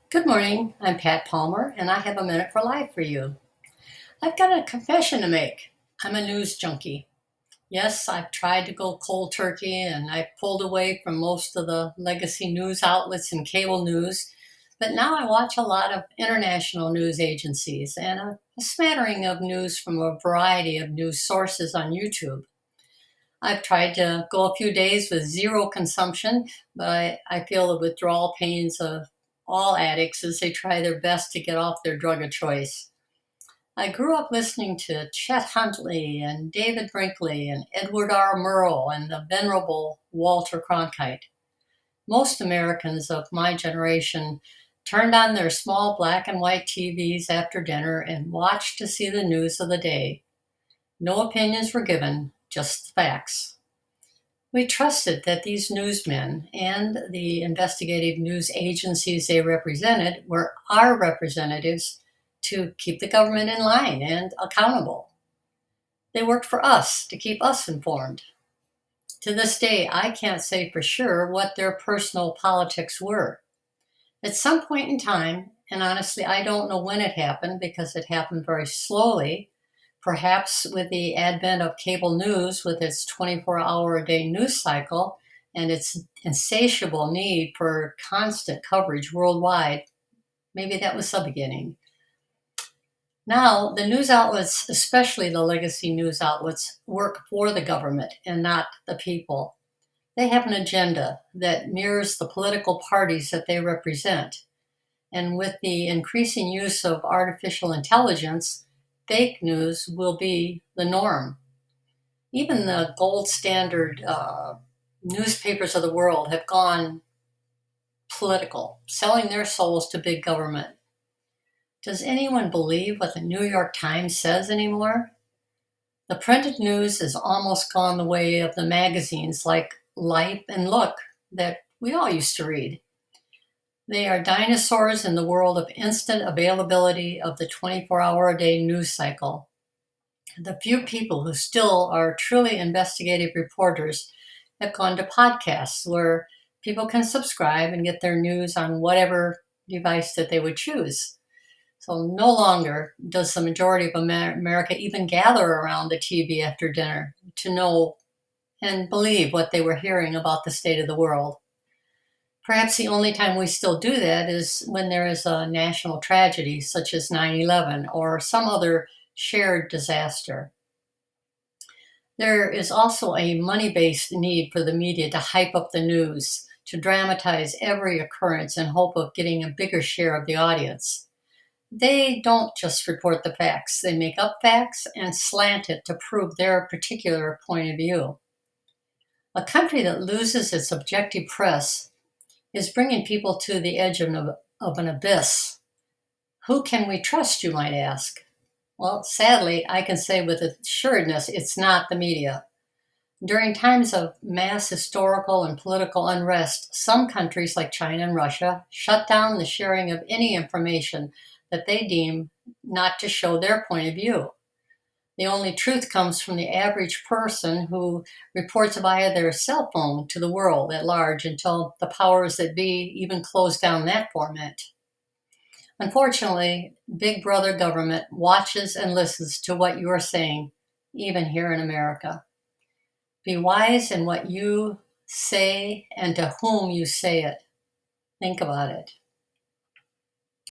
Good morning. I'm Pat Palmer, and I have a minute for life for you. I've got a confession to make. I'm a news junkie. Yes, I've tried to go cold turkey and I pulled away from most of the legacy news outlets and cable news, but now I watch a lot of international news agencies and a smattering of news from a variety of news sources on YouTube. I've tried to go a few days with zero consumption, but I feel the withdrawal pains of all addicts as they try their best to get off their drug of choice. I grew up listening to Chet Huntley and David Brinkley and Edward R. Murrow and the venerable Walter Cronkite. Most Americans of my generation turned on their small black and white TVs after dinner and watched to see the news of the day. No opinions were given, just facts. We trusted that these newsmen and the investigative news agencies they represented were our representatives to keep the government in line and accountable. They worked for us to keep us informed. To this day, I can't say for sure what their personal politics were. At some point in time, and honestly, I don't know when it happened because it happened very slowly, perhaps with the advent of cable news with its 24-hour a day news cycle and its insatiable need for constant coverage worldwide, maybe that was the beginning. Now, the news outlets, especially the legacy news outlets, work for the government and not the people. They have an agenda that mirrors the political parties that they represent. And with the increasing use of artificial intelligence, fake news will be the norm. Even the gold standard newspapers of the world have gone political, selling their souls to big government. Does anyone believe what the New York Times says anymore? The printed news has almost gone the way of the magazines like Life and Look that we all used to read. They are dinosaurs in the world of instant availability of the 24-hour a day news cycle. The few people who still are truly investigative reporters have gone to podcasts where people can subscribe and get their news on whatever device that they would choose. So no longer does the majority of America even gather around the TV after dinner to know and believe what they were hearing about the state of the world. Perhaps the only time we still do that is when there is a national tragedy such as 9/11 or some other shared disaster. There is also a money based need for the media to hype up the news, to dramatize every occurrence in hope of getting a bigger share of the audience. They don't just report the facts, they make up facts and slant it to prove their particular point of view. A country that loses its objective press is bringing people to the edge of an abyss. Who can we trust, you might ask? Well, sadly, I can say with assuredness it's not the media. During times of mass historical and political unrest, some countries like China and Russia shut down the sharing of any information that they deem not to show their point of view. The only truth comes from the average person who reports via their cell phone to the world at large until the powers that be even close down that format. Unfortunately, Big Brother government watches and listens to what you are saying, even here in America. Be wise in what you say and to whom you say it. Think about it.